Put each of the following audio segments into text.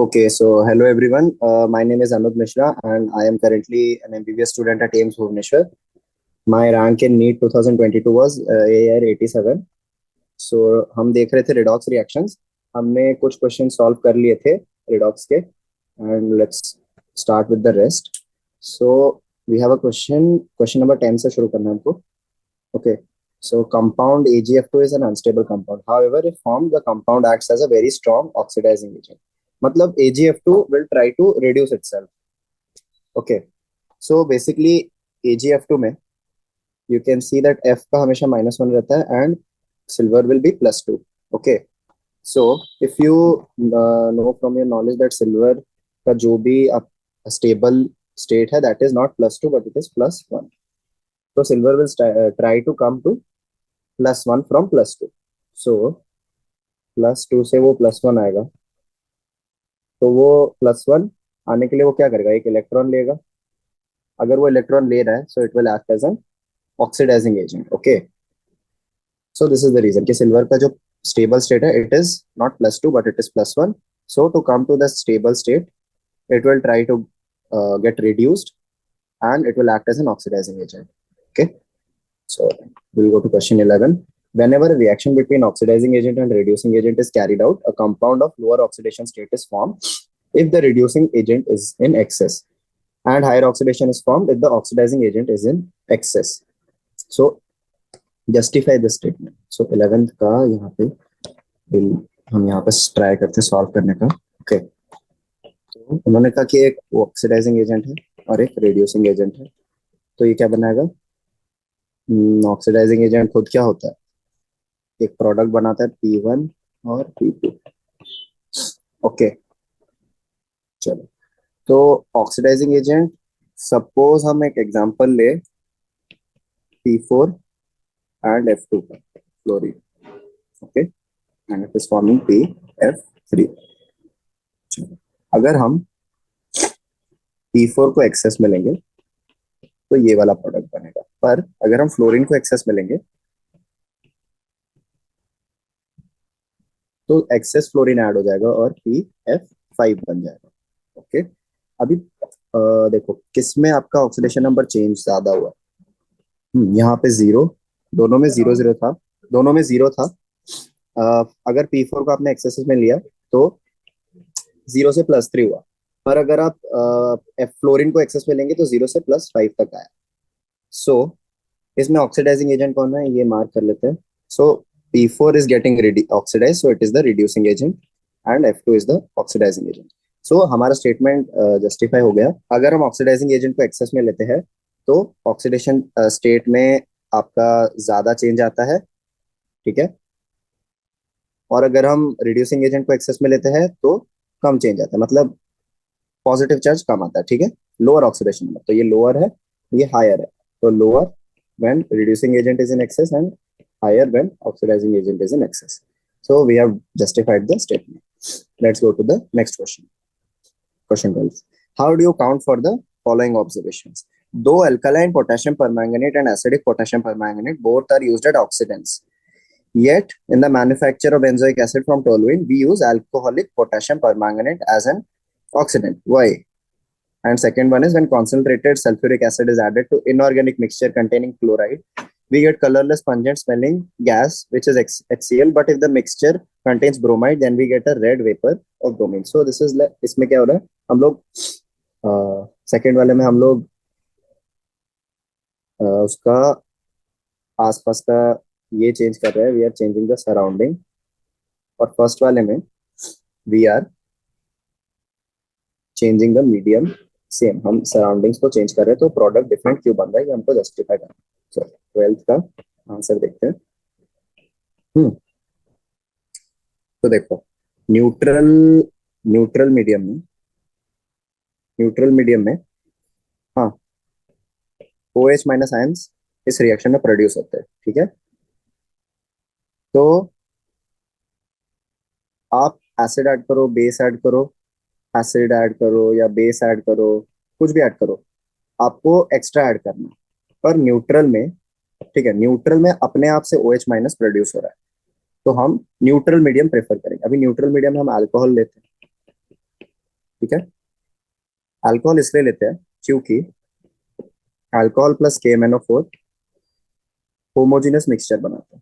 Okay, so hello everyone. My name is Anup Mishra and I am currently an MBBS student at AIMS Bhubaneswar. My rank in NEET 2022 was AR 87. So हम देख रहे थे redox reactions. हमने कुछ question solve कर लिए थे redox के and let's start with the rest. So we have a question number 10 से शुरू करना है हमको. Okay. So compound AgF2 is an unstable compound. However, if formed, the compound acts as a very strong oxidizing agent. मतलब AgF2 will try to reduce itself. Okay. So basically AgF2 में you can see that F का हमेशा -1 रहता है and silver will be +2. Okay. So if you know from your knowledge that silver का जो भी stable state है that is not +2 but it is +1. So silver will try to come to +1 from +2. So +2 से वो +1 आएगा. तो वो +1 आने के लिए वो क्या करेगा, एक इलेक्ट्रॉन लेगा. अगर वो इलेक्ट्रॉन ले रहा है so it will act as an oxidizing agent. Okay, so this is the reason कि सिल्वर का जो स्टेबल स्टेट है it is not +2 but it is +1. So to come to the stable state it will try to get reduced and it will act as an oxidizing agent. Okay, so we'll go to question 11. Whenever a reaction between oxidizing agent and reducing agent is carried out, a compound of lower oxidation state is formed if the reducing agent is in excess, and higher oxidation is formed if the oxidizing agent is in excess. So justify this statement. So 11th का यहाँ पे हम यहाँ पे try करते हैं solve करने का. Okay. तो उन्होंने कहा कि एक ऑक्सीडाइजिंग एजेंट है और एक रिड्यूसिंग एजेंट है. तो ये क्या बनाएगा, ऑक्सीडाइजिंग एजेंट खुद क्या होता है, एक प्रोडक्ट बनाता है P1 और P2. ओके, चलो. तो ऑक्सीडाइजिंग एजेंट सपोज हम एक एग्जांपल ले P4 एंड F2 का fluorine. Okay, and it is forming PF3. चलो, अगर हम P4 को एक्सेस में लेंगे तो ये वाला प्रोडक्ट बनेगा, पर अगर हम फ्लोरीन को एक्सेस में लेंगे तो एक्सेस फ्लोरीन ऐड हो जाएगा और PF5 बन जाएगा. ओके, अभी देखो किसमें आपका ऑक्सीडेशन नंबर चेंज ज्यादा हुआ. यहाँ पे 0, दोनों में 0 0 था, दोनों में 0 था. अगर P4 को आपने एक्सेस में लिया तो 0 से +3 हुआ, पर अगर आप फ्लोरीन को एक्सेस में लेंगे तो 0 से +5 तक आया. सो इसमें ऑक्सीडाइजिंग एजेंट कौन है ये मार्क कर लेते हैं. सो P4 is getting oxidized, so it is the reducing agent, and F2 is the oxidizing agent. So हमारा स्टेटमेंट जस्टिफाई हो गया. अगर हम ऑक्सीडाइजिंग एजेंट को एक्सेस में लेते हैं तो ऑक्सीडेशन स्टेट में आपका ज्यादा चेंज आता है, ठीक है. और अगर हम रिड्यूसिंग एजेंट को एक्सेस में लेते हैं तो कम चेंज आता है, मतलब पॉजिटिव चार्ज कम आता है, ठीक है. लोअर ऑक्सीडेशन नंबर, तो ये लोअर है, ये हायर है. तो lower when reducing agent is in excess and higher when oxidizing agent is in excess. So we have justified the statement. Let's go to the next question. Question 12. How do you count for the following observations? Though alkaline potassium permanganate and acidic potassium permanganate both are used as oxidants, yet in the manufacture of benzoic acid from toluene, we use alcoholic potassium permanganate as an oxidant. Why? And second one is when concentrated sulfuric acid is added to inorganic mixture containing chloride, we get colorless pungent smelling gas which is HCl, but if the mixture contains bromide then we get a red vapor of bromine. So this is इसमें क्या हो रहा है, हम लोग second वाले में हम लोग उसका आसपास का ये चेंज कर रहे हैं, we are changing the surrounding. और फर्स्ट वाले में we are changing the medium. Same, हम सराउंडिंग्स को चेंज कर रहे हैं तो प्रोडक्ट डिफरेंट क्यों बन रहा है ये हमको जस्टिफाई करना है. सो 12th का आंसर देखते हैं. तो देखो न्यूट्रल न्यूट्रल मीडियम में हाँ OH माइनस आयंस इस रिएक्शन में प्रोड्यूस होते हैं, ठीक है. तो आप एसिड ऐड करो, बेस ऐड करो, एसिड ऐड करो या बेस ऐड करो, कुछ भी ऐड करो, आपको एक्स्ट्रा ऐड करना है. पर न्यूट्रल में, ठीक है, न्यूट्रल में अपने आप से OH माइनस प्रोड्यूस हो रहा है तो हम न्यूट्रल मीडियम प्रेफर करेंगे. अभी न्यूट्रल मीडियम में हम अल्कोहल लेते हैं, ठीक है। अल्कोहल इसलिए लेते हैं क्योंकि alcohol plus KMnO4 homogeneous mixture बनाता है।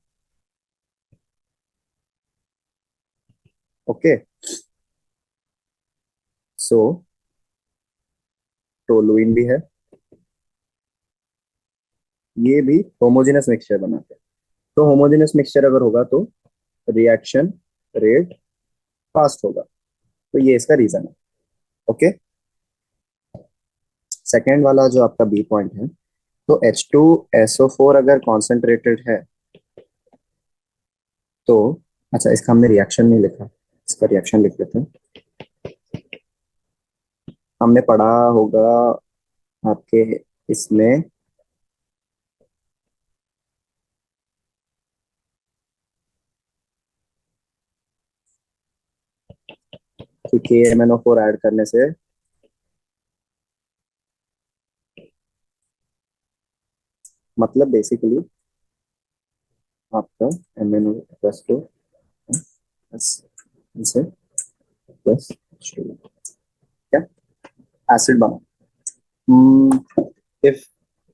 ओके, सो टोलुइन भी है, ये भी होमोजेनस मिक्सचर बनाते हैं। तो होमोजेनस मिक्सचर अगर होगा तो रिएक्शन रेट फास्ट होगा, तो ये इसका रीजन है। ओके, सेकेंड वाला जो आपका बी पॉइंट है, तो H2SO4 अगर कॉन्सेंट्रेटेड है तो, अच्छा इसका हमने रिएक्शन नहीं लिखा, इसका रिएक्शन लिख लेते हैं। हमने पढ़ा होगा आपके इसमें कि KMnO4 ऐड करने से मतलब बेसिकली आपका MnO प्लस टू से प्लस क्या एसिड बना। if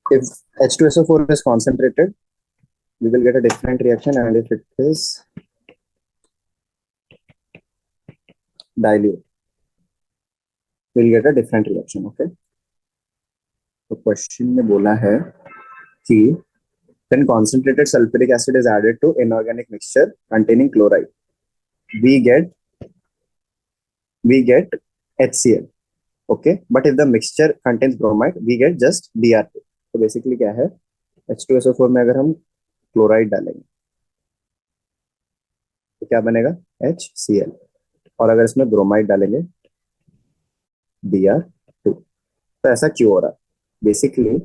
if H2SO4 is concentrated, we will get a different reaction, and if it is dilute, we'll get a different reaction. Okay, तो क्वेश्चन में बोला है कि when concentrated sulfuric acid is added to inorganic mixture containing chloride, we get HCl. Okay, but if the mixture contains bromide, we get just Br2. तो basically क्या है, H2SO4 में अगर हम क्लोराइड डालेंगे तो क्या बनेगा, HCl, और अगर इसमें ब्रोमाइड डालेंगे Br2। तो ऐसा क्यों हो रहा है? बेसिकली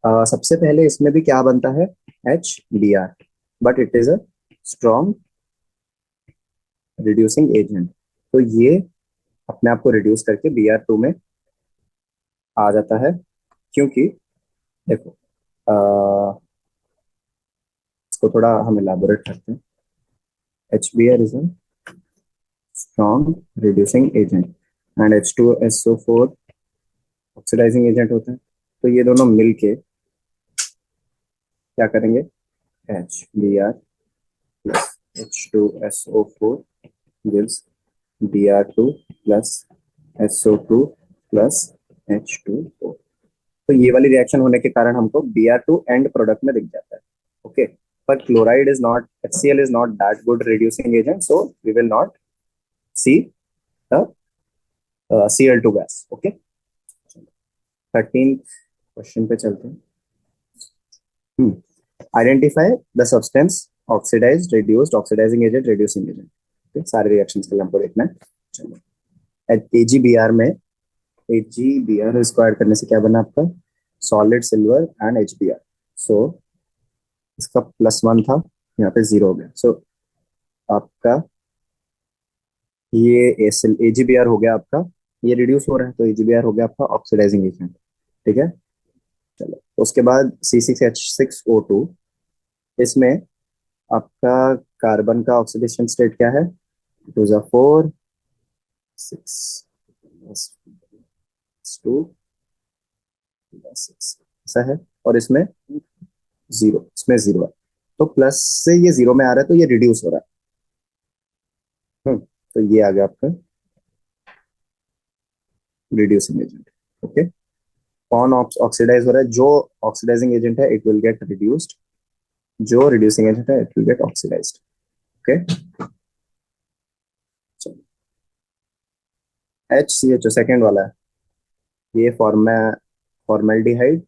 सबसे पहले इसमें भी क्या बनता है, HBr, but it is a strong reducing agent, तो ये अपने आप को रिड्यूस करके Br2 में आ जाता है। क्योंकि देखो, इसको थोड़ा हम इलाबोरेट करते हैं। HBr is a strong reducing agent and H2SO4 oxidizing agent होता है, तो ये दोनों मिलके क्या करेंगे, HBr plus H2SO4 gives Br2 plus SO2 plus H2O। तो ये वाली रिएक्शन होने के कारण हमको Br2 एंड प्रोडक्ट में दिख जाता है। ओके, पर chloride is not, HCl is not that good reducing agent, so we will not see the Cl2 gas. Okay, 13 question पे चलते हैं। Identify the substance oxidized, reduced, oxidizing agent, reducing agent. Okay, सारे reactions के लिए हमको देखना है। चलो, AgBr में AgBr इसको ऐड करने से क्या बना आपका, सॉलिड सिल्वर एंड HBr। सो इसका +1 था, यहाँ पे 0 हो गया। सो आपका ये AgBr हो गया आपका, ये रिड्यूस हो रहा है तो AgBr हो गया आपका ऑक्सीडाइजिंग एजेंट। ठीक है, चलो उसके बाद C6H6O2, इसमें आपका कार्बन का ऑक्सीडेशन स्टेट क्या है, 2 6 2 6 ऐसा है, और इसमें 0, इसमें 0 है, तो प्लस से ये 0 में आ रहा है तो ये रिड्यूस हो रहा है। तो ये आ गया आपका रिड्यूसिंग एजेंट। ओके, कौन ऑक्सीडाइज हो रहा है, जो ऑक्सीडाइजिंग एजेंट है इट विल गेट रिड्यूस्ड, जो रिड्यूसिंग एजेंट है it will get oxidized. Okay, HCHO second वाला है, ये फॉर्मेल्डिहाइड।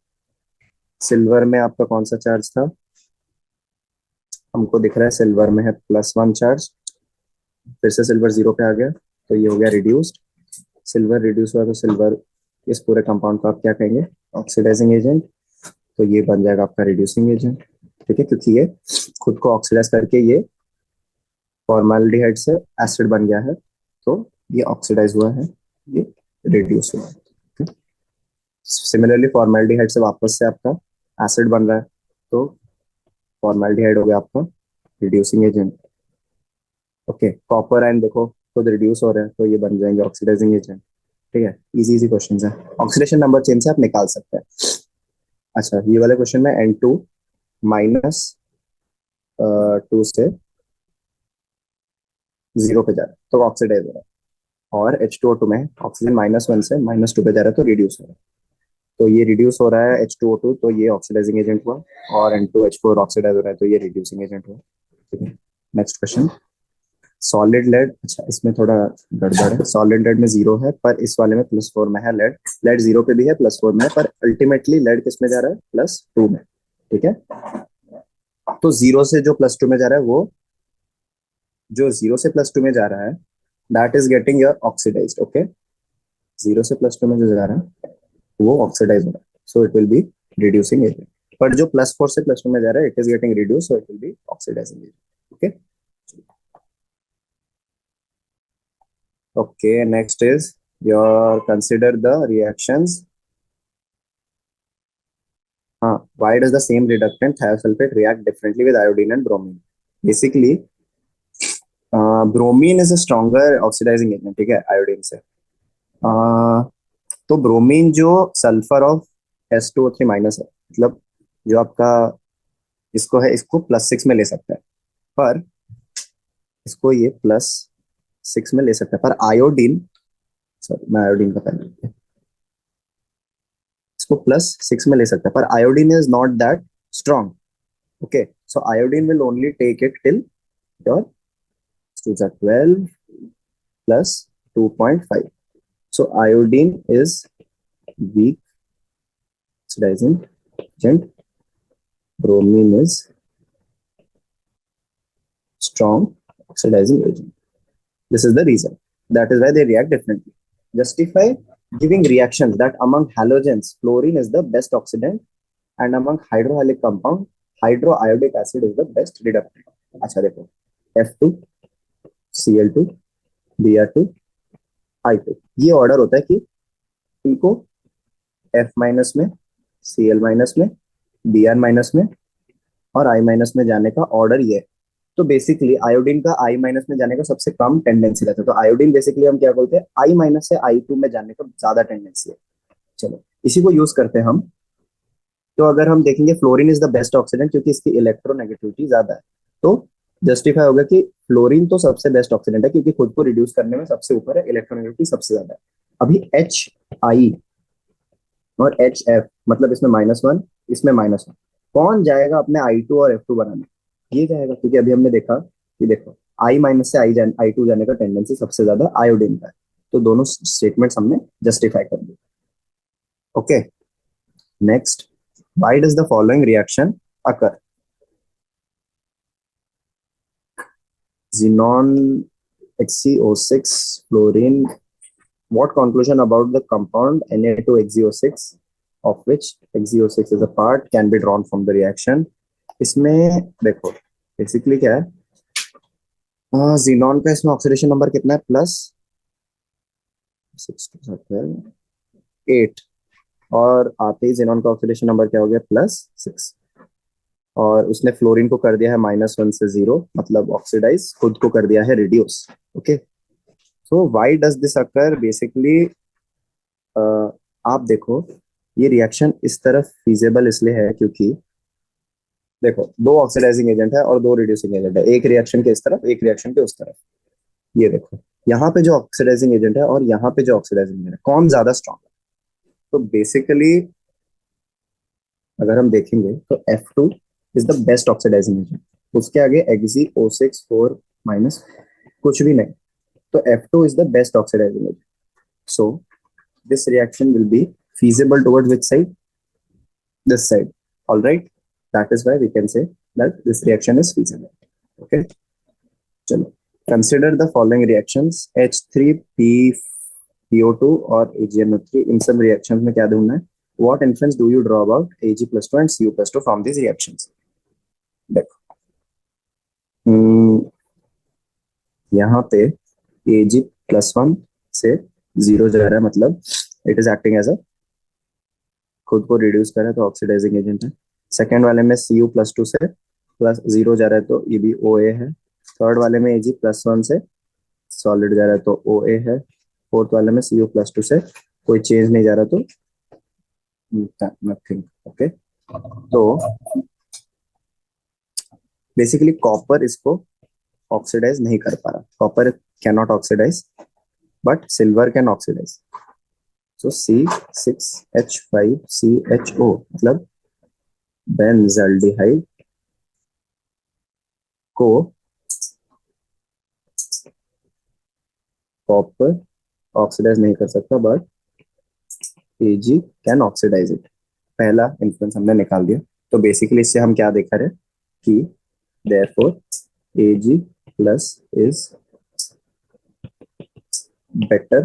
सिल्वर में आपका कौन सा चार्ज था, हमको दिख रहा है सिल्वर में है +1 चार्ज, फिर से सिल्वर 0 पे आ गया तो ये हो गया रिड्यूस्ड। सिल्वर रिड्यूस हुआ तो सिल्वर इस पूरे कंपाउंड को आप क्या कहेंगे, ऑक्सीडाइजिंग एजेंट, तो ये बन जाएगा आपका रिड्यूसिंग एजेंट। ठीक है, क्योंकि ये खुद को ऑक्सीडाइज करके ये फॉर्माल्डिहाइड से एसिड बन गया है, तो ये ऑक्सीडाइज हुआ है, ये रिड्यूस हुआ है। सिमिलरली फॉर्माल्डिहाइड से वापस से आपका एसिड बन रहा है, तो फॉर्माल्डिहाइड हो गया आपका reducing agent. Okay, copper ion देखो, खुद रिड्यूस हो रहे हैं तो ये बन जाएंगे ऑक्सीडाइजिंग एजेंट। ठीक है, इजी इजी क्वेश्चन है। ऑक्सीडेशन नंबर चेन से आप निकाल सकते हैं। अच्छा, ये वाले क्वेश्चन में N2 माइनस 2 से 0 पे जा रहा है तो ऑक्सीडाइज हो रहा है, और H2O2 में ऑक्सीजन -1 से -2 पे जा रहा है तो रिड्यूस हो रहा है। तो ये रिड्यूस हो रहा है H2O2, तो ये ऑक्सीडाइजिंग एजेंट हुआ, और N2H4 ऑक्सीडाइज हो रहा है तो ये रिड्यूसिंग एजेंट हुआ। ठीक है, नेक्स्ट क्वेश्चन। सॉलिड लेड, अच्छा इसमें थोड़ा गड़बड़ है, सॉलिड लेड में 0 है पर इस वाले में +4 में है लेड। लेड 0 पे भी है, +4 में है, पर अल्टीमेटली लेड किस में जा रहा है, +2 में। ठीक है, तो 0 से जो +2 में जा रहा है, वो जो 0 से +2 में जा रहा है, that is getting your oxidized. Okay, 0 से +2 में जो जा रहा है वो ऑक्सीडाइज हो रहा है, so it will be reducing agent. पर जो +4 से +2 में जा रहा है, it is getting reduce, so it will be oxidising agent. Okay, okay, next is your consider the reactions. Why does the same reductant thiosulfate react differently with iodine and bromine? Basically, bromine is a stronger oxidizing agent, ठीक है, iodine से। तो bromine जो sulphur of S2O3 minus है, मतलब जो आपका इसको है, इसको +6 में ले सकता है, पर इसको ये +6 में ले सकता है, पर आयोडीन, सॉरी मैं आयोडीन का पहले, इसको +6 में ले सकता है, पर iodine is not that strong. Okay, so iodine will only take it till your 12 plus 2.5. So iodine is weak oxidizing agent. Bromine is strong oxidizing agent. This is the reason. That is why they react differently. Justify giving reactions that among halogens, fluorine is the best oxidant, and among hydrohalic compound, hydroiodic acid is the best reductant. अच्छा देखो, F2, Cl2, Br2, I2, ये order होता है कि इनको F minus में, Cl minus में, Br minus में और I माइनस में जाने का ऑर्डर ये है। तो बेसिकली आयोडीन का I माइनस में जाने का सबसे कम टेंडेंसी रहता है, तो आयोडीन बेसिकली हम क्या बोलते हैं, I माइनस से I2 में जाने का ज्यादा टेंडेंसी है। चलो इसी को यूज करते हैं हम। तो अगर हम देखेंगे fluorine is the best oxidant क्योंकि इसकी इलेक्ट्रोनेगेटिविटी ज्यादा है, तो जस्टिफाई होगा कि फ्लोरीन तो सबसे बेस्ट ऑक्सीडेंट है क्योंकि खुद को रिड्यूस करने में सबसे ऊपर है, इलेक्ट्रोनेगेटिविटी सबसे ज्यादा है। अभी HI और HF, मतलब इसमें -1, इसमें -1, कौन जाएगा अपने I2 और F2 बनाने? ये जाएगा, क्योंकि अभी हमने देखा कि देखो I माइनस से I2 जाने का टेंडेंसी सबसे ज्यादा आयोडीन का है, तो दोनों स्टेटमेंट्स हमने जस्टिफाई कर दी। Okay, next, why does the following reaction occur? Xenon XeO6 fluorine. What conclusion about the compound Na2XeO6, of which XeO6 is a part, can be drawn from the reaction? इसमें देखो basically क्या है, xenon का इसमें oxidation number कितना है, +8, और आते ही जीनॉन का ऑक्सीडेशन नंबर क्या हो गया, +6, और उसने फ्लोरीन को कर दिया है -1 से 0, मतलब ऑक्सीडाइज, खुद को कर दिया है reduce. Okay, so why does this occur? Basically आप देखो ये रिएक्शन इस तरफ फीजेबल इसलिए है क्योंकि देखो दो ऑक्सीडाइजिंग एजेंट है और दो रिड्यूसिंग एजेंट है, एक रिएक्शन के इस तरफ, एक रिएक्शन के उस तरफ। ये देखो यहाँ पे जो ऑक्सीडाइजिंग एजेंट है और यहाँ पे जो ऑक्सीडाइजिंग एजेंट है, कौन ज्यादा स्ट्रॉन्ग है? तो बेसिकली अगर हम देखेंगे तो F2 is the best oxidising agent, उसके आगे XeO6 माइनस कुछ भी नहीं, तो F2 is the best oxidizing agent. So this reaction will be feasible towards which side? This side. All right. That is why we can say that this reaction is feasible. Okay. चलो, consider the following reactions: H3PO2 और AgNO3. इन सब reactions में क्या ढूंढना है? What inference do you draw about Ag+2 and Cu+2 from these reactions? देखो, यहाँ पे Ag+1 से 0 जा रहा है, मतलब it is acting as a, खुद को रिड्यूस कर रहा है तो ऑक्सीडाइजिंग एजेंट है। सेकेंड वाले में Cu+2 से +0 जा रहा है तो ये भी OA है। थर्ड वाले में Ag+1 से सॉलिड जा रहा है तो OA है, फोर्थ वाले में Cu+2 से कोई चेंज नहीं जा रहा तो नथिंग। ओके, तो बेसिकली कॉपर इसको ऑक्सीडाइज नहीं कर पा रहा, copper can not oxidise but silver can oxidise. So C6H5CHO मतलब बेंजल्डिहाइड को कॉपर ऑक्सीडाइज नहीं कर सकता but Ag can oxidise it. पहला इन्फ्लुएंस हमने निकाल दिया। तो बेसिकली इससे हम क्या देख रहे हैं कि therefore Ag plus is better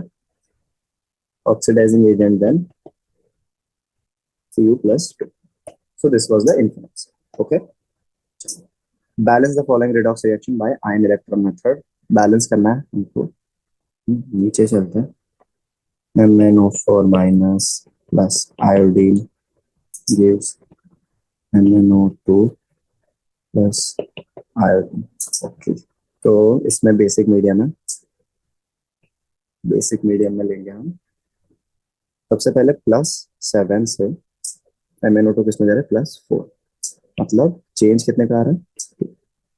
oxidizing agent than Cu+2. So this was the influence. Okay, balance the following redox reaction by ion electron method. Balance करना है हमको, नीचे चलते हैं। MnO4 minus plus iodine gives MnO2 plus iodine. Okay, तो इसमें basic medium है, basic medium में लेंगे हम सबसे पहले +7 से MnO2 किसमें जा रहा है +4, मतलब चेंज कितने का आ रहा है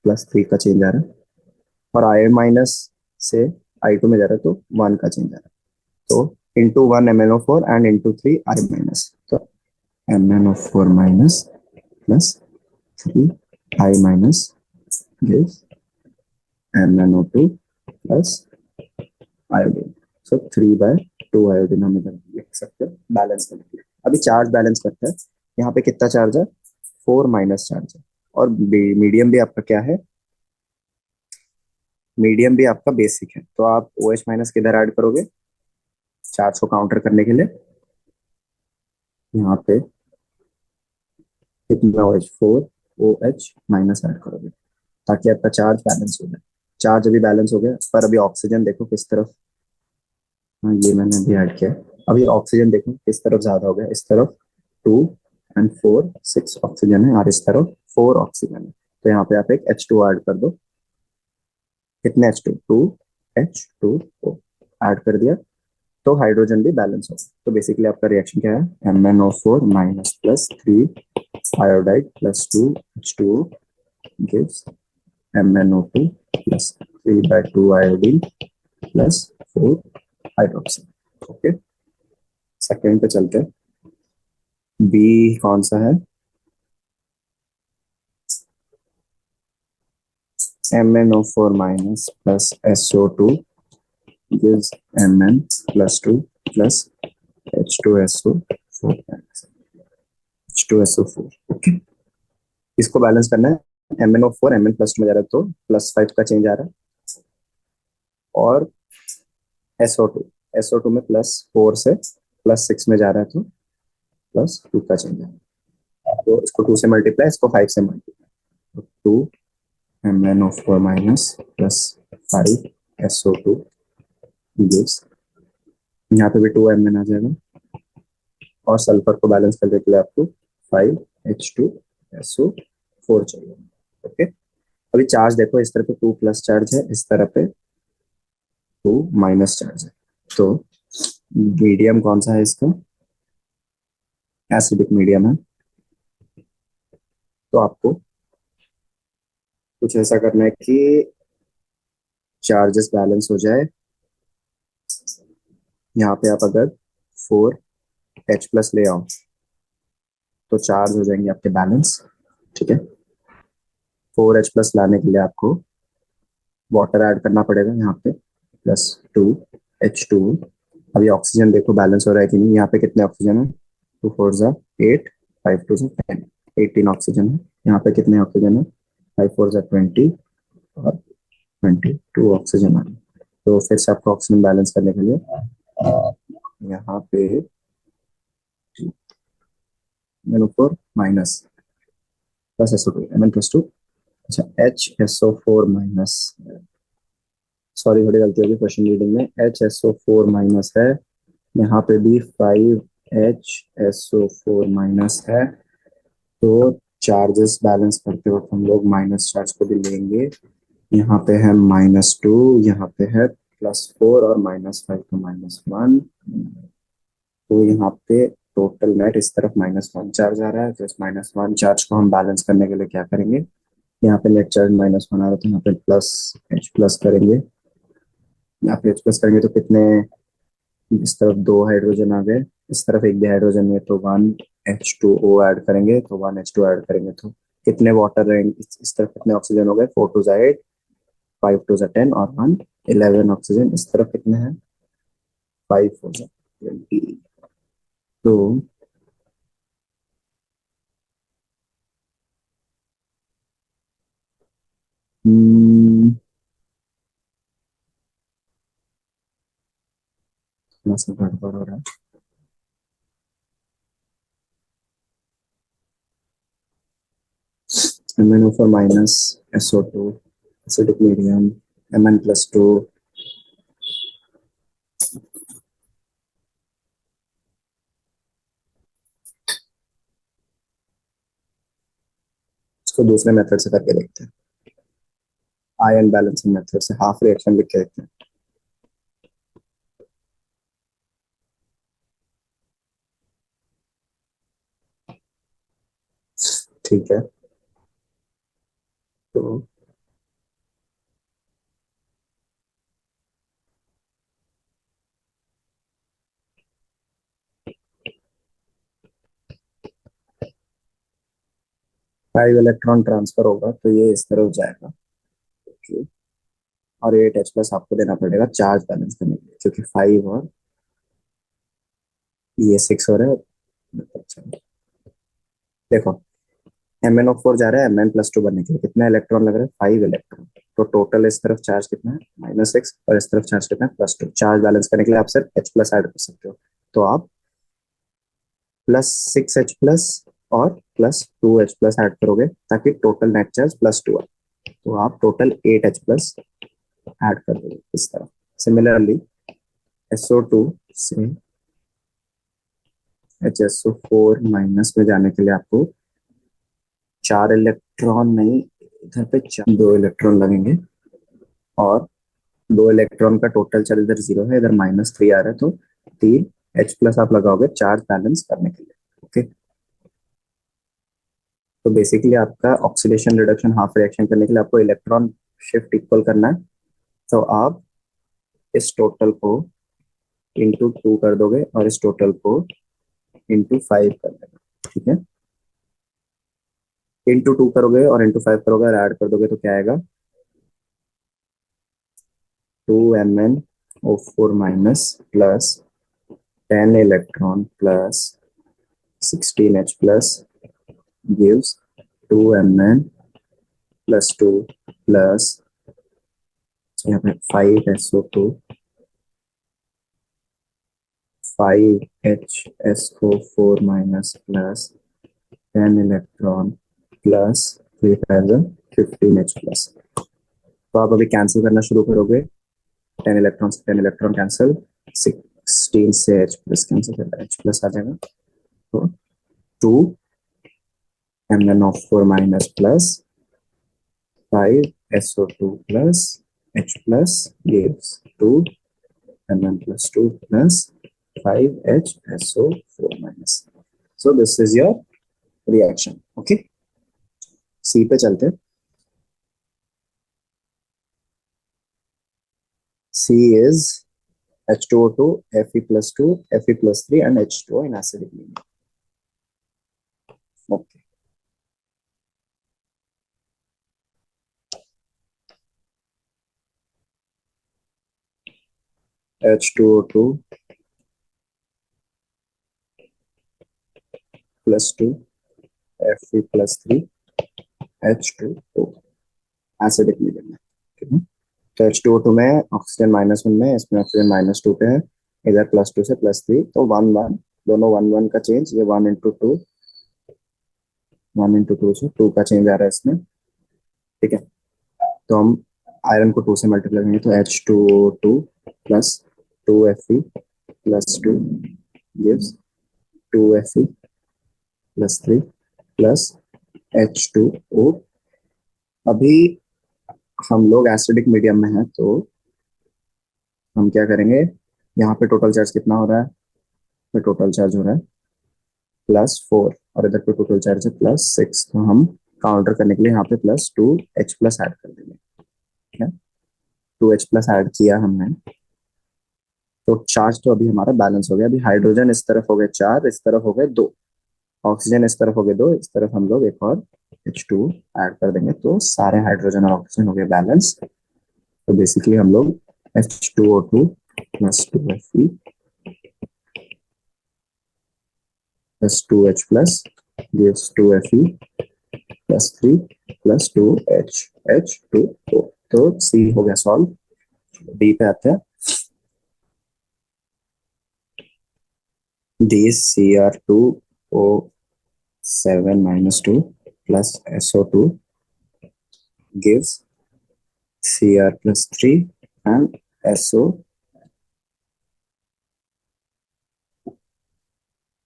+3 का चेंज आ रहा है, और I- से I2 में जा रहा है तो 1 का चेंज आ रहा है। तो into 1 MnO4 and into 3 I-, तो MnO4 minus plus 3 I- gives MnO2 plus iodine. So 3/2 iodine हम इधर लिख सकते हैं बैलेंस करने के लिए। अभी चार्ज बैलेंस करते हैं। यहाँ पे कितना चार्ज है 4 माइनस चार्ज है, और मीडियम भी आपका क्या है, मीडियम भी आपका बेसिक है। तो आप OH- किधर ऐड करोगे चार्ज को काउंटर करने के लिए, यहाँ पे कितना OH 4 OH- ऐड करोगे ताकि आपका चार्ज बैलेंस हो जाए। चार्ज अभी बैलेंस हो गया, पर अभी ऑक्सीजन देखो किस तरफ, हाँ ये मैंने अभी ऐड किया। अभी ऑक्सीजन देखो किस तरफ ज्यादा हो गया, इस तरफ 2 and 4 6 ऑक्सीजन है और इस तरफ 4 ऑक्सीजन है। तो यहाँ पे आप एक H2 ऐड कर दो। कितने H2 2 H2O ऐड कर दिया तो हाइड्रोजन भी बैलेंस हो। तो बेसिकली आपका रिएक्शन क्या है MnO4 minus plus 3 iodide plus 2 H2O gives MnO2 plus 3/2 iodine plus 4 hydroxy. Okay, second पे चलते हैं। बी कौन सा है MnO4 minus plus SO2 gives Mn plus 2 plus H2SO4 H2SO4। Okay, इसको बैलेंस करना है। MnO4 Mn+2 में जा रहा है तो +5 का चेंज आ रहा है, और SO2 में +4 से +6 में जा रहा है तो +2 का चेंज आ रहा है। तो इसको 2 से मल्टीप्लाई, इसको 5 से मल्टीप्लाई, तो 2 MnO4 minus plus 5 SO2 gives, यहाँ पे भी 2 Mn आ जाएगा, और सल्फर को बैलेंस करने के लिए आपको 5 H2SO4 चाहिए। ओके, अभी चार्ज देखो, इस तरफ पे 2 प्लस चार्ज है, इस तरफ पे 2 माइनस चार्ज है। तो मीडियम कौन सा है इसका, एसिडिक मीडियम है। तो आपको कुछ ऐसा करना है कि चार्जेस बैलेंस हो जाए। यहाँ पे आप अगर 4H+ ले आओ तो चार्ज हो जाएंगे आपके बैलेंस। ठीक है, 4H+ लाने के लिए आपको वाटर ऐड करना पड़ेगा यहाँ पे +2 H2। अभी ऑक्सीजन देखो बैलेंस हो रहा है कि नहीं। यहाँ पे कितने ऑक्सीजन है 2 4 जा 8 5 2 10 18 ऑक्सीजन है। यहाँ पे कितने ऑक्सीजन है 5 4 जा 20 और 22 ऑक्सीजन है। तो फिर से आपको ऑक्सीजन बैलेंस करने के लिए यहाँ पे MnO4 minus plus SO2 Mn+2, अच्छा HSO4 माइनस, सॉरी थोड़ी गलती होगी क्वेश्चन रीडिंग में, HSO4 माइनस है। यहाँ पे भी 5HSO4 माइनस है। तो चार्जेस बैलेंस करते वक्त हम लोग माइनस चार्ज को भी लेंगे। यहाँ पे है -2, यहाँ पे है +4 और -5 तो -1। तो यहाँ पे टोटल नेट इस तरफ -1 चार्ज आ रहा है, तो इस -1 चार्ज को हम बैलेंस करने के लिए क्या करेंगे, यहाँ पे नेट चार्ज -1 आ रहा है तो यहाँ पे H+ करेंगे। यहाँ पे H+ करेंगे तो कितने, इस तरफ 2 हाइड्रोजन आ गए, इस तरफ एक भी हाइड्रोजन है तो 1 H2O ऐड करेंगे, तो 1 H2 ऐड करेंगे तो कितने वाटर रहेंगे, इस तरफ कितने ऑक्सीजन हो गए, 4 2 8, 5 2 10 और 1 11 ऑक्सीजन। इस तरफ कितने हैं, 5 4 20। तो हम्म, थोड़ा सा गड़बड़ हो रहा है। MnO4 minus SO2 acidic medium, Mn+2। इसको दूसरे मेथड से करके देखते हैं, आयन बैलेंसिंग मेथड से हाफ रिएक्शन लिख के देखते हैं। ठीक है, तो 5 इलेक्ट्रॉन ट्रांसफर होगा तो ये इस तरफ जाएगा। ओके, और 8H+ आपको देना पड़ेगा चार्ज बैलेंस करने के लिए, क्योंकि 5 और ये 6 हो रहा है। अच्छा, देखो MnO4 जा रहा है Mn+2 बनने के लिए, कितना इलेक्ट्रॉन लग रहा है, 5 इलेक्ट्रॉन। तो टोटल इस तरफ चार्ज कितना है, -6, और इस तरफ चार्ज कितना है, +2। चार्ज बैलेंस करने के लिए आप सिर्फ H+ ऐड कर सकते हो, तो आप +6H+ और +2H+ ऐड करोगे ताकि टोटल नेट चार्ज +2 है। तो आप टोटल 8H+ ऐड कर दोगे इस तरह। सिमिलरली SO2 से HSO4 माइनस में जाने के लिए आपको 4 इलेक्ट्रॉन नहीं, इधर पे 2 इलेक्ट्रॉन लगेंगे, और 2 इलेक्ट्रॉन का टोटल चार्ज इधर 0 है, इधर -3 आ रहा है, तो 3H+ आप लगाओगे चार्ज बैलेंस करने के लिए। ओके, तो बेसिकली आपका ऑक्सीडेशन रिडक्शन हाफ रिएक्शन करने के लिए आपको इलेक्ट्रॉन शिफ्ट इक्वल करना है, तो आप इस टोटल को ×2 कर दोगे और इस टोटल को ×5 कर देना। ठीक है, ×2 करोगे और ×5 करोगे और ऐड कर दोगे तो क्या आएगा, 2MnO4 minus plus 10 electron plus 16H plus gives 2Mn+2 plus यहाँ पे 5SO2 5HSO4 minus plus 10 electron plus 3,15H plus. तो आप अभी कैंसिल करना शुरू करोगे, 10 इलेक्ट्रॉन से 10 इलेक्ट्रॉन कैंसिल, 16 से H+ कैंसिल कर H+ आ जाएगा, तो 2MnO4 minus plus 5SO2 plus H+ gives 2Mn+2 plus 5HSO4 minus. So this is your reaction. Okay, C पे चलते हैं। C is H2O2, Fe+2, Fe+3 and H2O in acidic medium. Okay, H2O2 +2, Fe+3, H2O acidic medium में। ठीक है, तो H2O2 में oxygen -1 में, इसमें ऑक्सीजन -2 पे है, इधर +2 से +3, तो 1 1, दोनों 1 1 का चेंज, ये 1 × 2, 1 × 2 से 2 का चेंज आ रहा है इसमें। ठीक है, तो हम आयरन को 2 से मल्टीप्लाई करेंगे तो H2O2 plus 2Fe+2 gives 2Fe+3 plus H2O। अभी हम लोग एसिडिक मीडियम में हैं, तो हम क्या करेंगे, यहाँ पे टोटल चार्ज कितना हो रहा है, तो टोटल चार्ज हो रहा है +4 और इधर पे टोटल चार्ज है +6, तो हम काउंटर करने के लिए यहाँ पे +2H+ ऐड कर देंगे। ठीक है, 2H+ ऐड किया हमने, तो चार्ज तो अभी हमारा बैलेंस हो गया। अभी हाइड्रोजन इस तरफ हो गए 4, इस तरफ हो गए 2, ऑक्सीजन इस तरफ हो गए 2, इस तरफ हम लोग एक और H2 ऐड कर देंगे, तो सारे हाइड्रोजन और ऑक्सीजन हो गए बैलेंस। तो बेसिकली हम लोग H2O2 + 2Fe + 2H+ gives 2Fe + 3 + 2H2O। तो C हो गया सॉल्व। D पे आते हैं। D is Cr2O7 - 2 + SO2 gives Cr + 3 and SO।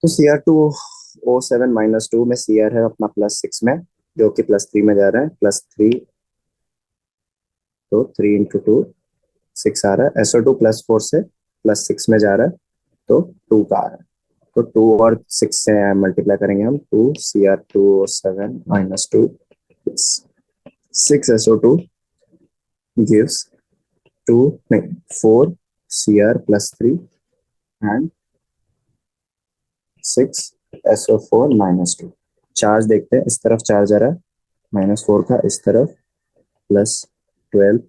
तो Cr2O7 - 2 में Cr है अपना +6 में, जो कि +3 में जा रहा है, +3, तो 3 × 2 6 आ रहा है। SO2 +4 से +6 में जा रहा है, तो 2 का आ रहा है। तो 2 और 6 से मल्टीप्लाई करेंगे हम, 2 Cr2O7 - 2 6 SO2 gives 2 नहीं 4 Cr + 3 and 6 SO4 - 2। चार्ज देखते हैं, इस तरफ चार्ज आ रहा है -4 का, इस तरफ +12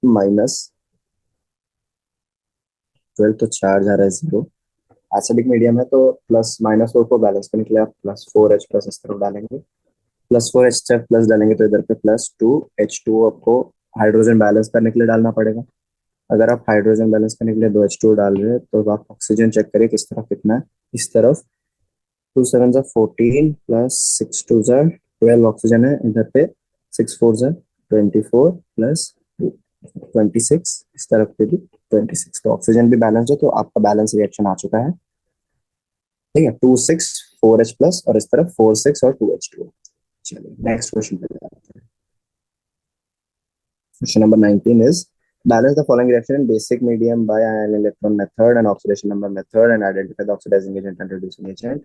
-12, तो चार्ज आ रहा है 0। एसिडिक मीडियम है, तो +-4 को बैलेंस करने के लिए आप +4H+ इस तरफ डालेंगे, +4H+ डालेंगे तो इधर पे +2H2 आपको हाइड्रोजन बैलेंस करने के लिए डालना पड़ेगा। अगर आप हाइड्रोजन बैलेंस करने के लिए 2H2 डाल रहे हैं, तो आप ऑक्सीजन चेक करिए किस तरफ कितना है। इस तरफ 2 7 14 + 6 2 12 ऑक्सीजन है, इधर पे 6 4 24 + 26, इस तरफ पे भी 26, तो ऑक्सीजन भी बैलेंस है, तो आपका बैलेंस रिएक्शन आ चुका है। ठीक है, 2 6 4H+ और इस तरफ 4 6 और 2H2। चलिए नेक्स्ट क्वेश्चन पे जाते हैं। Question number 19 is balance the following reaction in basic medium by ion electron method and oxidation number method and identify the oxidizing agent and reducing agent।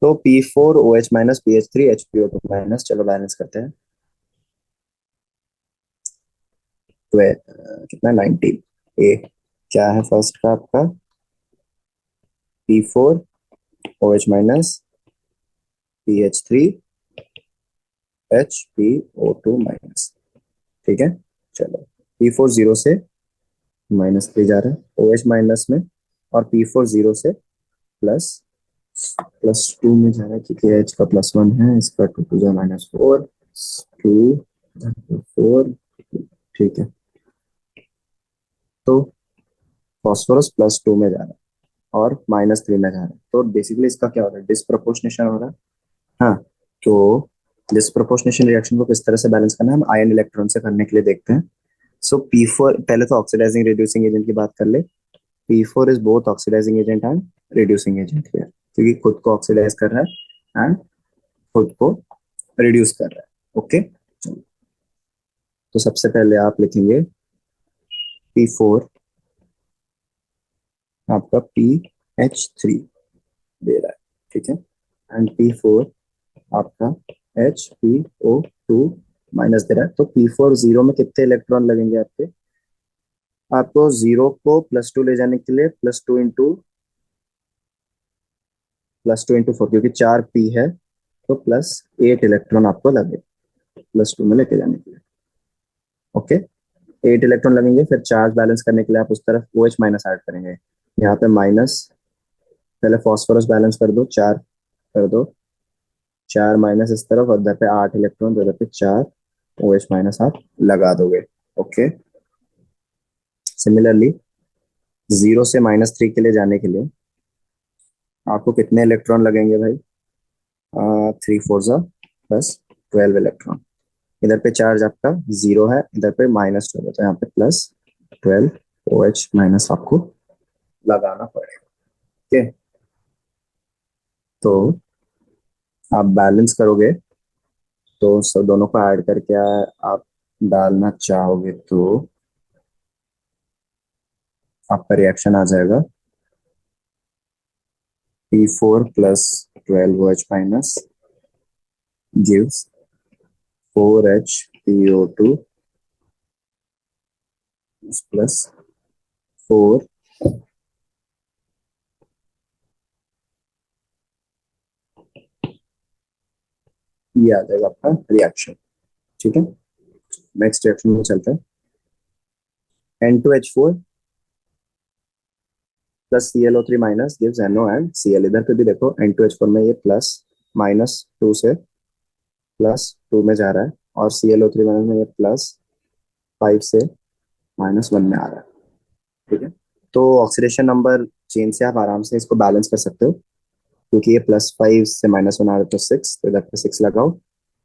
तो P4OH- PH3HPO2-, चलो balance करते हैं। तो कितना 19। ए क्या है फर्स्ट का आपका, P4OH- PH3HPO2-। ठीक है, चलो P4 0 से -3 जा रहा है OH माइनस में, और P4 0 से +2 में जा रहा है, क्योंकि H का +1 है, इसका 2 2 -4 2 4। ठीक है, तो फॉस्फोरस +2 में जा रहा है और -3 में जा रहा है, तो बेसिकली इसका क्या हो रहा है, डिस्प्रोपोर्शनेशन हो रहा है। हाँ, तो डिस्प्रोपोर्शनेशन रिएक्शन को किस तरह से बैलेंस करना है, हम आयन इलेक्ट्रॉन से करने के लिए देखते हैं। सो P4 पहले तो ऑक्सीडाइजिंग रिड्यूसिंग एजेंट की बात कर ले। P4 is both oxidising agent and reducing agent here, क्योंकि खुद को ऑक्सीडाइज कर रहा है एंड खुद को रिड्यूस कर रहा है। ओके, तो सबसे पहले आप लिखेंगे P4 आपका PH3 दे रहा है, ठीक है, एंड P4 आपका HPO2 माइनस दे रहा है। तो P4 0 में कितने इलेक्ट्रॉन लगेंगे आपके, आपको 0 को +2 ले जाने के लिए +2 × 4, क्योंकि 4 P है, तो +8 इलेक्ट्रॉन आपको लगे +2 में लेके जाने के लिए। ओके, 8 इलेक्ट्रॉन लगेंगे, फिर चार्ज बैलेंस करने के लिए आप उस तरफ OH- ऐड करेंगे। यहाँ पे माइनस, पहले फॉस्फोरस बैलेंस कर दो, 4 कर दो, 4 माइनस इस तरफ, और इधर पे 8 इलेक्ट्रॉन, तो इधर पे 4 OH- आप लगा दोगे। ओके, सिमिलरली 0 से -3 के लिए जाने के लिए आपको कितने इलेक्ट्रॉन लगेंगे भाई, 3 4 +12 इलेक्ट्रॉन। इधर पे चार्ज आपका 0 है, इधर पे -12 है, तो यहाँ पे +12 OH- आपको लगाना पड़ेगा। ओके, तो आप बैलेंस करोगे, तो सब दोनों को ऐड करके आप डालना चाहोगे तो आपका रिएक्शन आ जाएगा P4 plus 12OH minus gives 4HPO2 plus 4, ये आ जाएगा आपका रिएक्शन। ठीक है, नेक्स्ट रिएक्शन में चलते हैं। N2H4 plus ClO3 minus gives NO and Cl। इधर पे भी देखो N2H4 में ये प्लस -2 से +2 में जा रहा है, और ClO3 माइनस में ये +5 से -1 में आ रहा है। ठीक है, तो ऑक्सीडेशन नंबर चेंज से आप आराम से इसको बैलेंस कर सकते हो, क्योंकि ये +5 से -1 आ रहा है तो 6, तो इधर पे 6 लगाओ,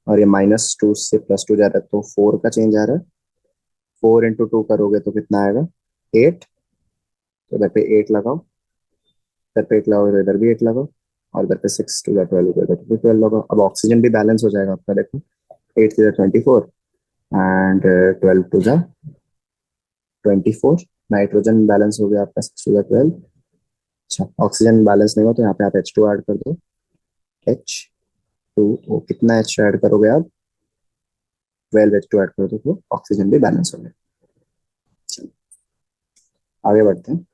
और ये -2 से +2 जा रहा है तो 4 का चेंज आ रहा है। 4 इंटू 2 करोगे तो कितना आएगा? 8, तो इधर पे 8 लगाओ, इधर पे 8 लगाओ, तो इधर भी 8 लगाओ, और इधर पे 6 टू 12, इधर पे 12 लगाओ। अब ऑक्सीजन भी बैलेंस हो जाएगा आपका। देखो 8 to 24 and 12 to 24, nitrogen balance हो गया आपका 6 टू 12। अच्छा, ऑक्सीजन बैलेंस नहीं हो तो यहाँ पे आप H2 ऐड कर दो। H2 ओ, कितना H ऐड करोगे आप? 12 H2 ऐड कर दो तो ऑक्सीजन भी बैलेंस हो गया। आगे बढ़ते हैं।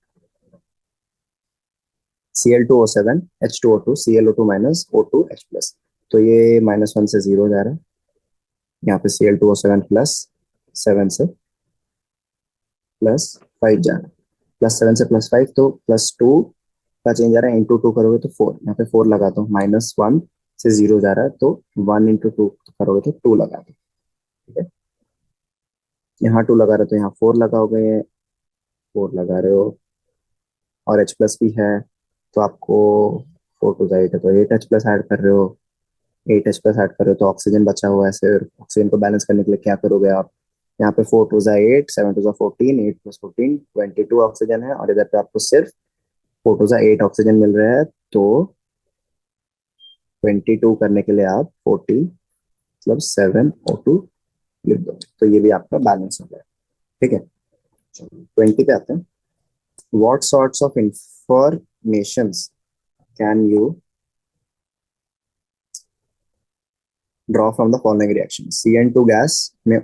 Cl2O7 H2O2 ClO2 minus O2 H plus, तो ये -1 से 0 जा रहा है। यहाँ पे Cl2O7 +7 से +5 जा रहा है। +7 से +5 तो +2 का चेंज आ रहा है, इंटू 2 करोगे तो 4, यहाँ पे 4 लगा दो। -1 से 0 जा रहा है तो 1 इंटू 2 करोगे तो 2 लगा दो। ठीक है, यहाँ 2 लगा रहे हो तो यहाँ 4 लगाओगे, 4 लगा रहे हो, और H प्लस भी है तो आपको 4 टू 8 है तो 8 H प्लस ऐड कर रहे हो। 8 H प्लस ऐड कर रहे हो तो ऑक्सीजन बचा हुआ है। फिर ऑक्सीजन को बैलेंस करने के लिए क्या करोगे आप? यहाँ पे 4 टू 8, 7 टू 14, 8 प्लस 14 22 ऑक्सीजन है, और इधर पे आपको सिर्फ 4 टू 8 ऑक्सीजन मिल रहा है, तो 22 करने के लिए आप 40 मतलब 7O2 लिख दो, तो ये भी आपका बैलेंस हो गया। ठीक है, 20 पे आते हैं। What sorts of informations can you draw from the following reaction? CN2 gas में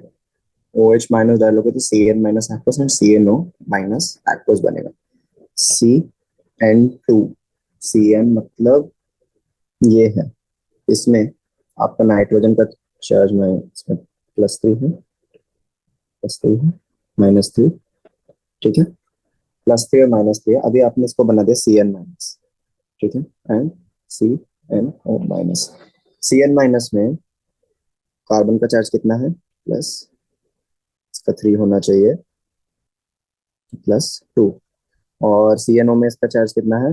OH माइनस डालोगे तो Cn minus aqueous and CnO minus aqueous बनेगा। CN2, Cn मतलब ये है, इसमें आपका नाइट्रोजन का चार्ज में इसमें +3 है, +3 है, -3। ठीक है, +3 और -3 है। अभी आपने इसको बना दिया Cn माइनस। ठीक है, and CnO minus. Cn minus में कार्बन का चार्ज कितना है? प्लस, इसका 3 होना चाहिए, +2, और CnO में इसका चार्ज कितना है?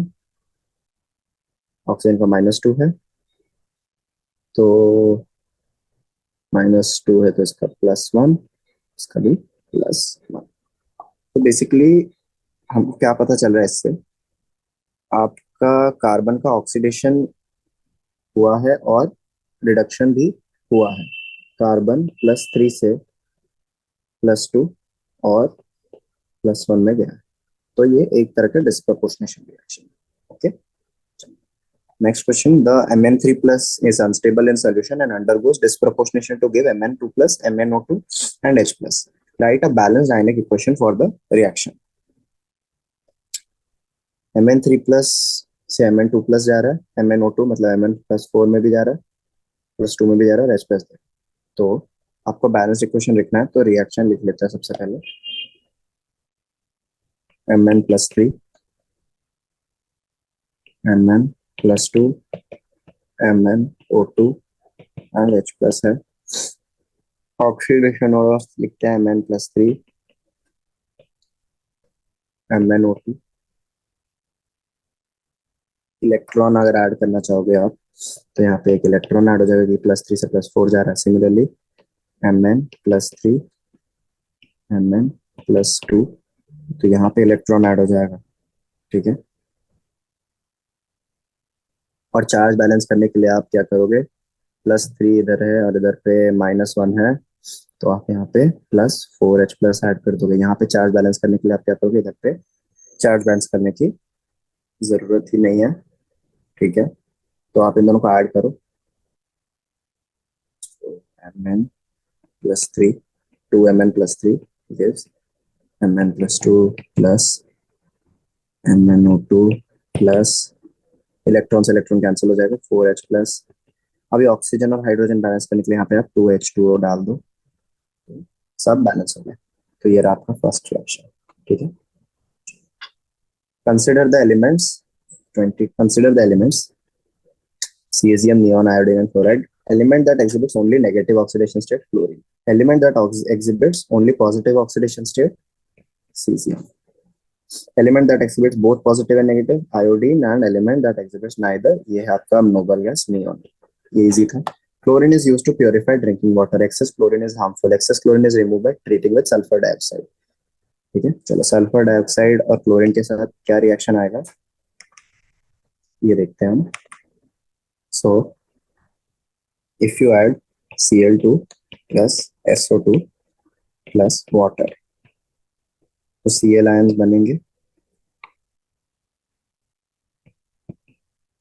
ऑक्सीजन का -2 है, तो -2 है तो इसका +1, इसका भी +1। तो बेसिकली हमको क्या पता चल रहा है इससे? आपका कार्बन का ऑक्सीडेशन हुआ है और रिडक्शन भी हुआ है। कार्बन +3 से +2 और +1 में गया है, तो ये एक तरह का disproportionation reaction. Okay, next question. The Mn3 plus is unstable in solution and undergoes disproportionation to give Mn2 plus, MnO2 and H plus. Write a balanced ionic equation for the reaction. Mn3 plus से Mn2 plus जा रहा है, MnO2 मतलब Mn+4 में भी जा रहा है, +2 में भी जा रहा है, और H plus। तो आपको बैलेंस इक्वेशन लिखना है, तो रिएक्शन लिख लेते हैं सबसे पहले। Mn+3, Mn+2, MnO2 and H plus है। ऑक्सीडेशन और लिखते हैं Mn+3, MnO2। इलेक्ट्रॉन अगर ऐड करना चाहोगे आप तो यहाँ पे एक इलेक्ट्रॉन ऐड हो जाएगा, +3 से +4 जा रहा है। सिमिलरली Mn+3, Mn+2, तो यहाँ पे इलेक्ट्रॉन ऐड हो जाएगा। ठीक है, और चार्ज बैलेंस करने के लिए आप क्या करोगे? +3 इधर है और इधर पे -1 है, तो आप यहाँ पे +4H+ ऐड कर दोगे। यहाँ पे चार्ज बैलेंस करने के लिए आप क्या करोगे? इधर पे चार्ज बैंड्स करने की जरूरत ही नहीं है। ठीक है, तो आप इन दोनों को ऐड करो। Mn plus 3, 2Mn plus 3 gives Mn plus 2 plus MnO2 plus electron से इलेक्ट्रॉन कैंसिल हो जाएगा, 4H प्लस। अभी ऑक्सीजन और हाइड्रोजन बैलेंस करने के लिए यहाँ पे आप 2H2O डाल दो, सब बैलेंस हो गया। तो ये रहा आपका फर्स्ट रिएक्शन। ठीक है, consider the elements 20, consider the elements cesium, neon, iodine and fluoride. Element that exhibits only negative oxidation state, fluorine. Element that exhibits only positive oxidation state, cesium. Element that exhibits both positive and negative, iodine. And element that exhibits neither, ये है आपका noble gas, neon. ये easy था। Chlorine is used to purify drinking water. Excess chlorine is harmful. Excess chlorine is removed by treating with sulfur dioxide. ठीक है, चलो sulphur dioxide और chlorine के साथ क्या रिएक्शन आएगा ये देखते हैं हम। So if you add Cl2 plus SO2 plus water, तो Cl आयंस बनेंगे,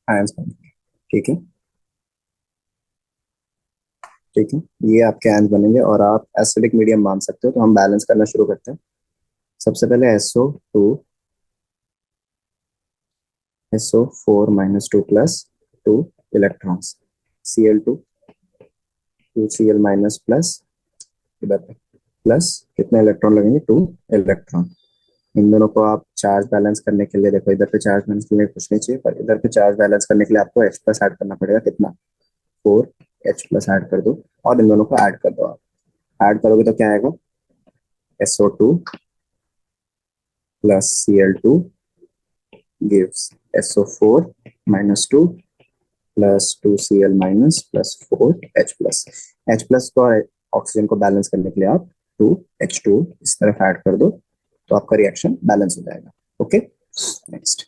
आयंस बनेंगे। ठीक है, ठीक है, ये आपके आयंस बनेंगे और आप एसिडिक मीडियम मान सकते हो। तो हम बैलेंस करना शुरू करते हैं। सबसे पहले SO4 minus 2 plus 2 electrons, Cl2 2Cl minus plus इधर पे प्लस कितने इलेक्ट्रॉन लगेंगे, 2 इलेक्ट्रॉन। इन दोनों को आप चार्ज बैलेंस करने के लिए, देखो इधर पे चार्ज बैलेंस करने के लिए कुछ नहीं चाहिए, पर इधर पे चार्ज बैलेंस करने के लिए आपको H प्लस ऐड करना पड़ेगा। कितना, 4H प्लस ऐड कर दो और इन दोनों को ऐड कर दो। आप ऐड करोगे तो क्या आएगा, SO2 plus Cl2 gives SO4 minus 2 plus 2Cl minus plus 4H plus. H plus को ऑक्सीजन को बैलेंस करने के लिए आप 2H2 इस तरफ ऐड कर दो, तो आपका रिएक्शन बैलेंस हो जाएगा। Okay, next,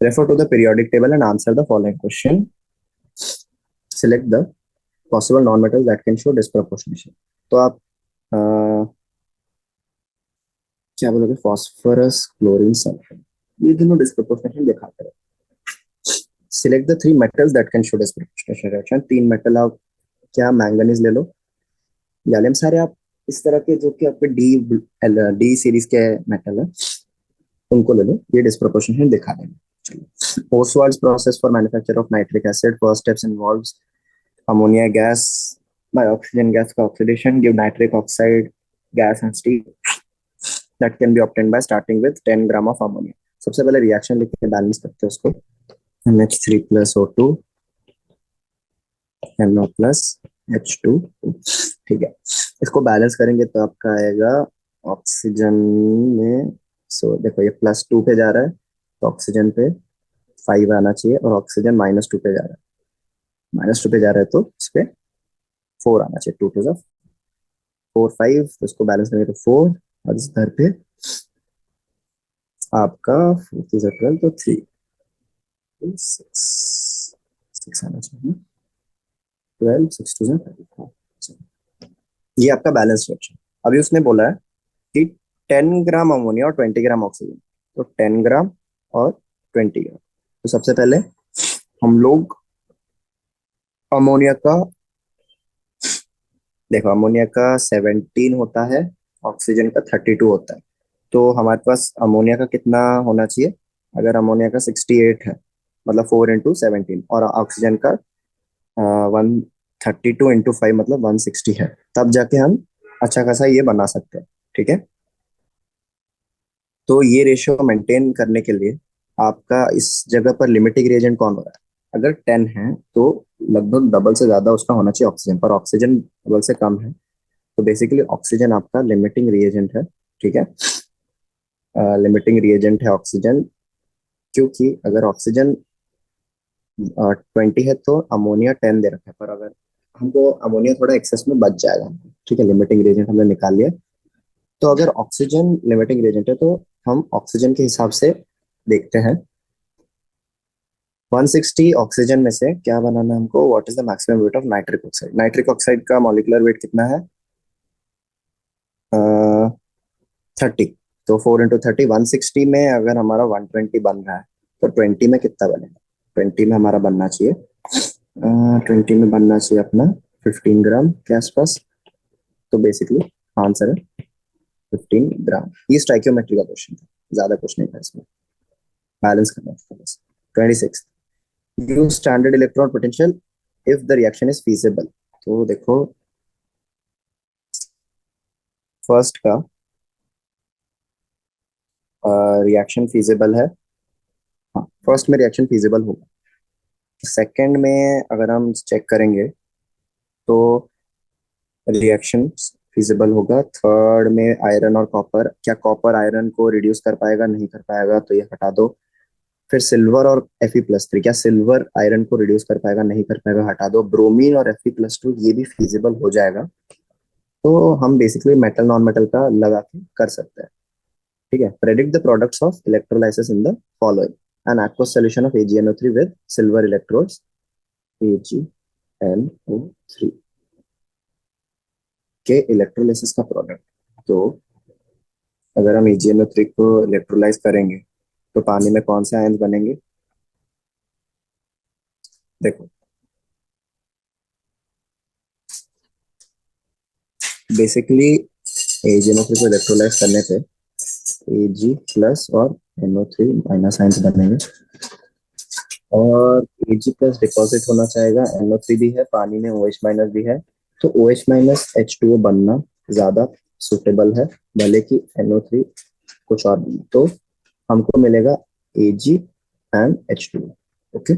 refer to the periodic table and answer the following question. Select the possible non metal that can show disproportionation. तो आप क्या बोलोगे, फास्फोरस, क्लोरीन, सल्फर, ये दोनों डिस्प्रोपोर्शनेशन दिखाते हैं। Select the 3 metals that can show disproportionation reaction. 3 metal आप क्या, मैंगनीज ले लो, गैलियम, सारे आप इस तरह के जो कि आपके डी सीरीज के मेटल है उनको ले लो, ये डिस्प्रोपोर्शनेशन दिखा देंगे। चलो, Ostwald's process for manufacture of nitric acid. First steps involves ammonia gas by oxygen gas का oxidation give nitric oxide gas and steam that can be obtained by starting with 10 gram of ammonia. सबसे पहले reaction लिख के balance करते हैं उसको। NH3 plus O2 NO plus H2। ठीक है, इसको बैलेंस करेंगे तो आपका आएगा ऑक्सीजन में, सो देखो ये +2 पे जा रहा है तो ऑक्सीजन पे 5 आना चाहिए, और ऑक्सीजन -2 पे जा रहा है, -2 पे जा रहा है तो इस पे 4 आना चाहिए। 2 2 4 5, तो इसको बैलेंस करेंगे तो 4, और इस घर पे आपका 4 12 तो 3 6 आना चाहिए, 12 6 2 34। ये आपका बैलेंस रिएक्शन। अभी उसने बोला है कि 10 ग्राम अमोनिया और 20 ग्राम ऑक्सीजन, तो 10 ग्राम और 20 ग्राम। तो सबसे पहले हम लोग अमोनिया का, देखो अमोनिया का 17 होता है, ऑक्सीजन का 32 होता है, तो हमारे पास अमोनिया का कितना होना चाहिए, अगर अमोनिया का 68 है मतलब 4 इंटू 17, और ऑक्सीजन का 132 इंटू 5 मतलब 160 है, तब जाके हम अच्छा खासा ये बना सकते हैं। ठीक है, तो ये रेशियो मेंटेन करने के लिए आपका इस जगह पर लिमिटिंग रिएजेंट कौन हो रहा है, अगर 10 है तो लगभग डबल से ज्यादा उसका होना चाहिए ऑक्सीजन, पर ऑक्सीजन डबल से कम है, तो बेसिकली ऑक्सीजन आपका लिमिटिंग रिएजेंट है। ठीक है, लिमिटिंग रिएजेंट है ऑक्सीजन, क्योंकि अगर ऑक्सीजन 20 है तो अमोनिया 10 दे रखा है, पर अगर हमको अमोनिया थोड़ा एक्सेस में बच जाएगा। ठीक है, लिमिटिंग रिएजेंट हमने निकाल लिया, तो अगर ऑक्सीजन लिमिटिंग रिएजेंट है तो हम ऑक्सीजन के हिसाब से देखते हैं। 160 ऑक्सीजन में से क्या बनाना है हमको, what is the maximum weight of nitric oxide. Nitric oxide का मॉलिक्यूलर वेट कितना है, 30। तो 4 into 30 160 में अगर हमारा 120 बन रहा है तो 20 में कितना बनेगा? 20 में हमारा बनना चाहिए 20 में बनना चाहिए अपना 15 ग्राम के आसपास। तो बेसिकली आंसर है 15 ग्राम। ये स्टाइक्योमेट्री का क्वेश्चन था, ज्यादा कुछ नहीं था इसमें, बैलेंस करना था बस। 26 use standard electron potential if the reaction is feasible. तो देखो फर्स्ट का रिएक्शन फीजिबल है। हाँ, फर्स्ट में रिएक्शन फीजिबल होगा। सेकंड में अगर हम चेक करेंगे तो रिएक्शन फिजिबल होगा। थर्ड में आयरन और कॉपर, क्या कॉपर आयरन को रिड्यूस कर पाएगा? नहीं कर पाएगा, तो ये हटा दो। फिर सिल्वर और Fe+3, क्या सिल्वर आयरन को रिड्यूस कर पाएगा? नहीं कर पाएगा, हटा दो। ब्रोमीन और Fe+2 ये भी फिजिबल हो जाएगा। तो हम बेसिकली मेटल नॉन मेटल का लगा के कर सकते हैं। ठीक है। Predict the products of electrolysis in the following. An aqueous solution of AgNO3 with silver electrodes, AgNO3 के इलेक्ट्रोलाइसिस का प्रोडक्ट। तो अगर हम AgNO3 को इलेक्ट्रोलाइज करेंगे तो पानी में कौन से आयन्स बनेंगे? देखो बेसिकली AgNO3 को इलेक्ट्रोलाइज करने पे Ag+ और NO3- आयन्स बनेंगे, और Ag+ डिपॉजिट होना चाहेगा, NO3 भी है पानी में, OH- भी है। तो OH- H2O बनना ज्यादा सुटेबल है, भले कि NO3 कुछ और बने। तो हमको मिलेगा Ag and H2O। ओके,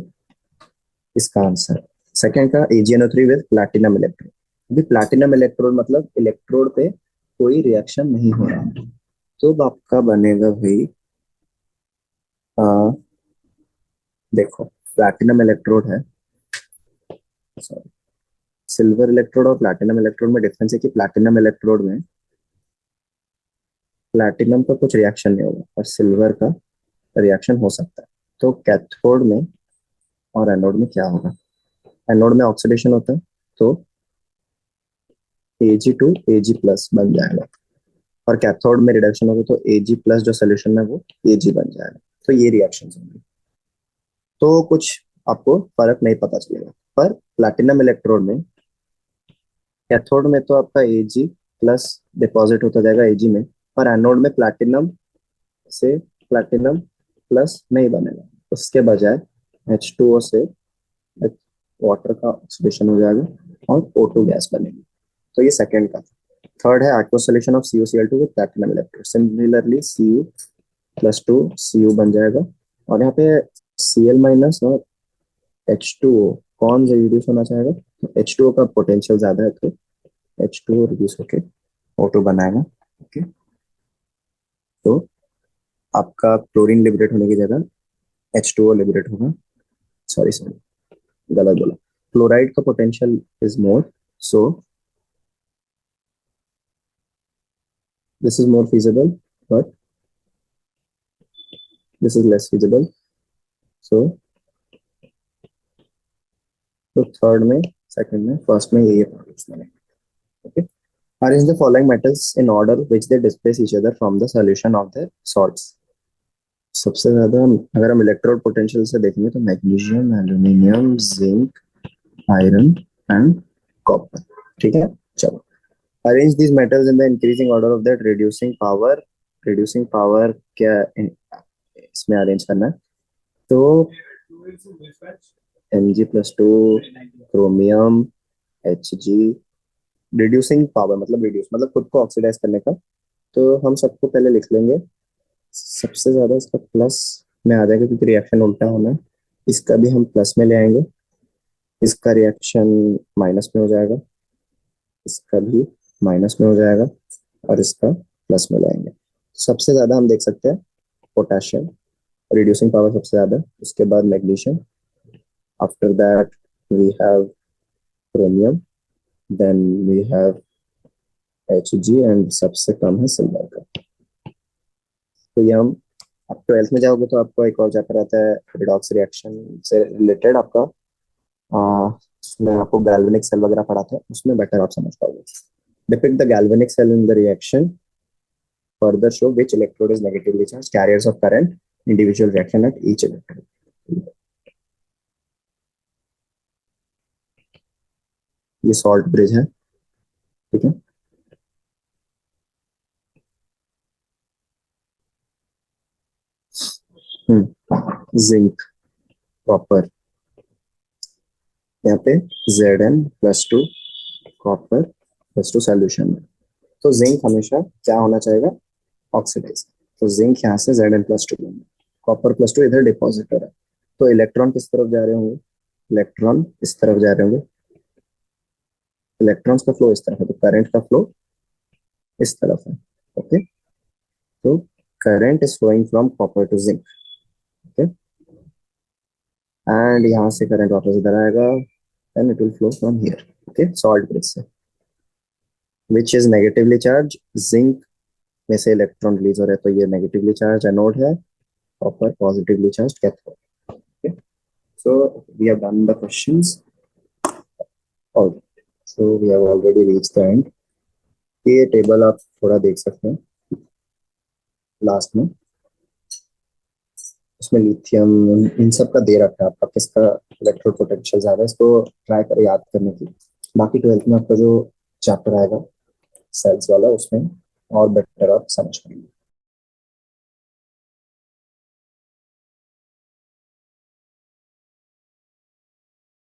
इसका आंसर। सेकंड का AgNO3 विद प्लैटिनम इलेक्ट्रोड। अभी प्लैटिनम इलेक्ट्रोड मतलब इलेक्ट्रोड पे कोई रिएक्शन नहीं हो रहा है, तो अब आपका बनेगा भाई आ, देखो प्लैटिनम इलेक्ट्रोड है, सॉरी, सिल्वर इलेक्ट्रोड और प्लैटिनम इलेक्ट्रोड में डिफरेंस है कि प्लैटिनम इलेक्ट्रोड में प्लैटिनम का कुछ रिएक्शन नहीं होगा और सिल्वर का रिएक्शन हो सकता है। तो कैथोड में और एनोड में क्या होगा? एनोड में ऑक्सीडेशन होता है, तो Ag2 Ag+ बन जाएगा, और कैथोड में रिडक्शन होगा तो Ag+ जो सोल्यूशन है वो Ag बन जाएगा। तो ये रिएक्शन होंगे, तो कुछ आपको फर्क नहीं पता चलेगा। पर प्लैटिनम इलेक्ट्रोड में, कैथोड में तो आपका Ag+ डिपॉजिट होता जाएगा Ag में, पर एनोड में प्लैटिनम से प्लैटिनम+ नहीं बनेगा, उसके बजाय H2O से वाटर का ऑक्सीडेशन हो जाएगा और O2 गैस बनेगी। तो ये सेकंड का। थर्ड है aqueous solution of CuCl2 with platinum electrode। Similarly Cu+2 Cu बन जाएगा, और यहाँ पे Cl- और H2O कौन रिड्यूस होना चाहेगा? H2O का पोटेंशियल ज्यादा है, तो H2O रिड्यूस होके O2 बनाएगा। ओके, तो आपका क्लोरीन लिबरेट होने की जगह H2O लिबरेट होगा। सॉरी सॉरी, गलत बोला। क्लोराइड का potential is more, so this is more feasible, but this is less feasible। सो तो थर्ड में, सेकंड में, फर्स्ट में ये प्रोडक्ट्स बने। Okay, arrange the following metals in order which they displace each other from the solution of their salts। सबसे ज्यादा अगर हम इलेक्ट्रोड पोटेंशियल से देखेंगे तो magnesium, aluminium, zinc, iron and copper. ठीक है, चलो arrange these metals in the increasing order of that reducing power. Reducing power क्या इसमें अरेंज करना है? तो Mg+2, chromium, Hg। Reducing power मतलब रिड्यूस मतलब खुद को ऑक्सीडाइज करने का। तो हम सबको पहले लिख लेंगे, सबसे ज्यादा इसका प्लस में आ जाएगा क्योंकि रिएक्शन उल्टा होना है। इसका भी हम प्लस में ले आएंगे, इसका रिएक्शन माइनस में हो जाएगा, इसका भी माइनस में हो जाएगा, और इसका प्लस में लाएंगे। सबसे ज्यादा हम देख सकते हैं पोटेशियम, रिड्यूसिंग पावर सबसे ज्यादा, उसके बाद magnesium, after that we have chromium, then we have Hg, and सबसे कम है सिल्वर का। तो ये हम, आप 12th में जाओगे तो आपको एक और चैप्टर आता है रिडॉक्स रिएक्शन से रिलेटेड आपका, उसमें आपको गैल्वेनिक सेल वगैरह पढ़ाते हैं, उसमें बेटर आप समझ पाओगे। Depict the galvanic cell in the reaction further show which electrode is negatively charged. Carriers of current, individual reaction at each electrode. ये सॉल्ट ब्रिज है, ठीक है. जिंक कॉपर, यहाँ पे Zn+2 कॉपर +2 सॉल्यूशन में. तो जिंक हमेशा क्या होना चाहिए, ऑक्सीडाइज. तो जिंक यहाँ से Zn+2 लेंगे, कॉपर +2 इधर डिपॉजिटर है. तो इलेक्ट्रॉन किस तरफ जा रहे होंगे, इलेक्ट्रॉन इस तरफ जा रहे होंगे. इलेक्ट्रॉन्स का फ्लो इस तरफ है, तो करंट का फ्लो इस तरफ है. ओके, तो current is flowing from copper to zinc. Okay, and यहाँ से करंट वापस इधर आएगा, and it will flow from here. Okay, salt bridge से. Which is negatively charge, zinc में से इलेक्ट्रॉन रिलीज हो रहे हैं, तो ये नेगेटिवली चार्ज एनोड है, copper positively charge cathode. Okay, so we have done the questions. All so we have already reached the end. ये टेबल आप थोड़ा देख सकते हैं लास्ट में, उसमें लिथियम इन सब का दे रखा है आपका, किसका इलेक्ट्रोड पोटेंशियल ज्यादा है, इसको ट्राई करें याद करने की. बाकी 12th में आपका जो चैप्टर आएगा सेल्स वाला, उसमें और बेटर आप समझ पाएंगे.